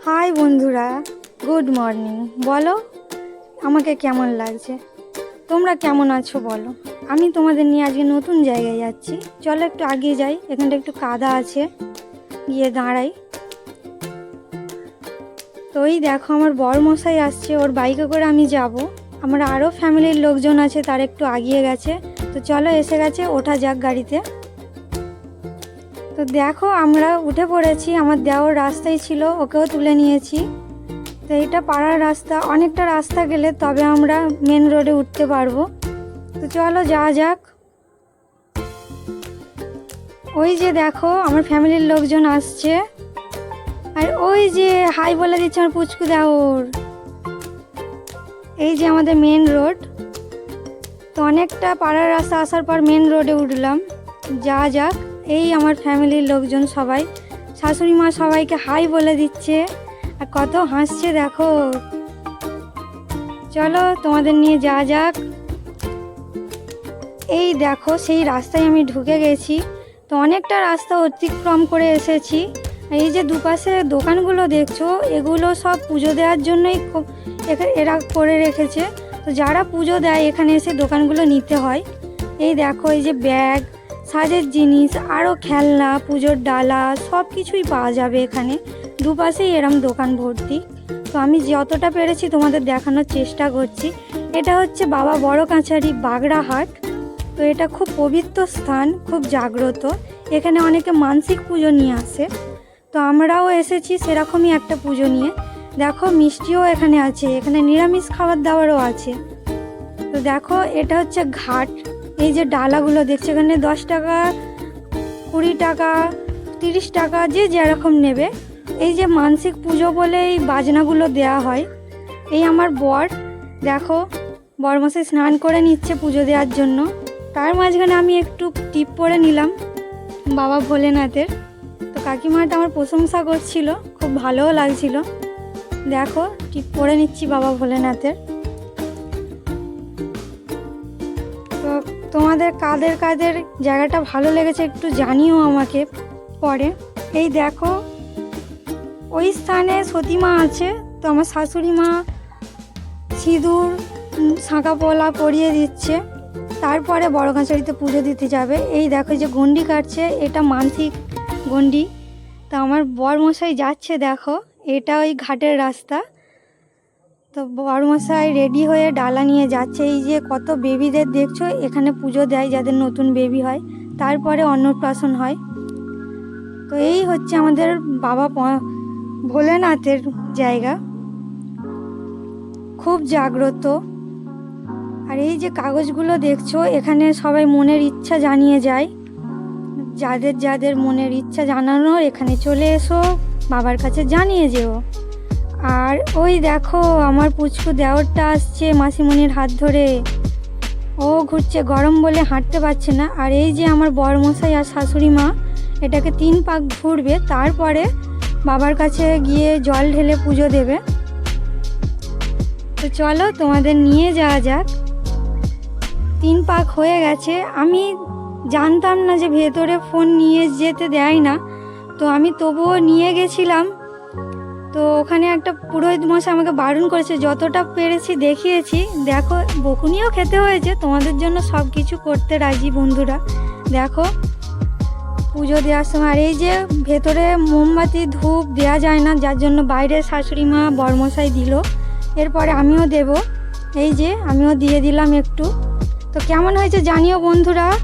High বন্ধুরা, good morning. বলো আমাকে কেমন লাগছে, তোমরা কেমন আছো বলো। আমি তোমাদের নিয়ে আজকে নতুন জায়গায় যাচ্ছি। চলো একটু আগিয়ে যাই, এখানটা একটু কাদা আছে, গিয়ে দাঁড়াই। তো এই দেখো আমার বরমশাই আসছে, ওর বাইকে করে আমি যাব। আমার আরও ফ্যামিলির লোকজন আছে, তার একটু আগিয়ে গেছে। তো চলো এসে গেছে, ওঠা যাক গাড়িতে। তো দেখো আমরা উঠে পড়েছি, আমার দেওয়ার রাস্তায় ছিল, ওকেও তুলে নিয়েছি। তো এটা পাড়ার রাস্তা, অনেকটা রাস্তা গেলে তবে আমরা মেন রোডে উঠতে পারবো। তো চলো যাওয়া যাক। ওই যে দেখো আমার ফ্যামিলির লোকজন আসছে, আর ওই যে হাই বলে দিচ্ছে আমার পুচকু দেওর। এই যে আমাদের মেন রোড। তো অনেকটা পাড়ার রাস্তা আসার পর মেন রোডে উঠলাম, যাওয়া যাক। এই আমার ফ্যামিলির লোকজন সবাই, শাশুড়ি মা সবাইকে হাই বলে দিচ্ছে, আর কত হাসছে দেখো। চলো তোমাদের নিয়ে যাওয়া যাক। এই দেখো সেই রাস্তায় আমি ঢুকে গেছি। তো অনেকটা রাস্তা অতিক্রম করে এসেছি। এই যে দুপাশে দোকানগুলো দেখছো, এগুলো সব পুজো দেওয়ার জন্যই এরা করে রেখেছে। তো যারা পুজো দেয় এখানে এসে দোকানগুলো নিতে হয়। এই দেখো এই যে ব্যাগ, সাজের জিনিস, আরও খেলনা, পুজোর ডালা, সব কিছুই পাওয়া যাবে এখানে। দুপাশেই এরম দোকান ভর্তি। তো আমি যতটা পেরেছি তোমাদের দেখানোর চেষ্টা করছি। এটা হচ্ছে বাবা বড় কাছারি বাগড়াহাট। তো এটা খুব পবিত্র স্থান, খুব জাগ্রত। এখানে অনেকে মানসিক পুজো নিয়ে আসে। তো আমরাও এসেছি সেরকমই একটা পুজো নিয়ে। দেখো মিষ্টিও এখানে আছে, এখানে নিরামিষ খাবার দাবারও আছে। তো দেখো এটা হচ্ছে ঘাট। এই যে ডালাগুলো দেখছো, এখানে 10 টাকা, 20 টাকা, 30 টাকা, যে যেরকম নেবে। এই যে মানসিক পুজো বলে এই বাজনাগুলো দেয়া হয়। এই আমার বর, দেখো বরমশাই স্নান করে নিচ্ছে পুজো দেওয়ার জন্য। তার মাঝখানে আমি একটু টিপ পরে নিলাম বাবা ভোলেনাথের। তো কাকিমাটা আমার প্রশংসা করছিল, খুব ভালোও লাগছিল। দেখো টিপ পরে নিচ্ছি বাবা ভোলেনাথের। তো তোমাদের কাদের কাদের জায়গাটা ভালো লেগেছে একটু জানিও আমাকে পরে। এই দেখো ওই স্থানে সতীমা আছে। তো আমার শাশুড়ি মা সিঁদুর শাঁকা পোলা পরিয়ে দিচ্ছে, তারপরে বড় কাছারিতে পুজো দিতে যাবে। এই দেখো যে গন্ডি কাটছে, এটা মানসিক গন্ডি। তো আমার বরমশাই যাচ্ছে, দেখো এটা ওই ঘাটের রাস্তা। তো বরমশাই রেডি হয়ে ডালা নিয়ে যাচ্ছে। এই যে কত বেবিদের দেখছো, এখানে পুজো দেয় যাদের নতুন বেবি হয়, তারপরে অন্নপ্রাশন হয়। তো এই হচ্ছে আমাদের বাবা ভোলেনাথের জায়গা, খুব জাগ্রত। আর এই যে কাগজগুলো দেখছো, এখানে সবাই মনের ইচ্ছা জানিয়ে যায়। যাদের যাদের মনের ইচ্ছা জানানোর এখানে চলে এসো, বাবার কাছে জানিয়ে যেও। আর ওই দেখো আমার পুচকু দেওরটা আসছে মাসিমণির হাত ধরে। ও ঘুরছে, গরম বলে হাঁটতে পারছে না। আর এই যে আমার বরমশাই আর শাশুড়ি মা, এটাকে 3 পাক ঘুরবে, তারপরে বাবার কাছে গিয়ে জল ঢেলে পুজো দেবে। তো চলো তোমাদের নিয়ে যাওয়া যাক। 3 পাক হয়ে গেছে। আমি জানতাম না যে ভেতরে ফোন নিয়ে যেতে দেয় না, তো আমি তবুও নিয়ে গেছিলাম। তো ওখানে একটা পুরোহিত মশাই আমাকে বারণ করেছে, যতটা পেরেছি দেখিয়েছি। দেখো বকুনিও খেতে হয়েছে, তোমাদের জন্য সব কিছু করতে রাজি বন্ধুরা। দেখো পুজো দেওয়ার সময়, আর এই যে ভেতরে মোমবাতি ধূপ দেওয়া যায় না, যার জন্য বাইরে শাশুড়ি মা বরমশাই দিল। এরপরে আমিও দেব, এই যে আমিও দিয়ে দিলাম একটু। তো কেমন হয়েছে জানিও বন্ধুরা।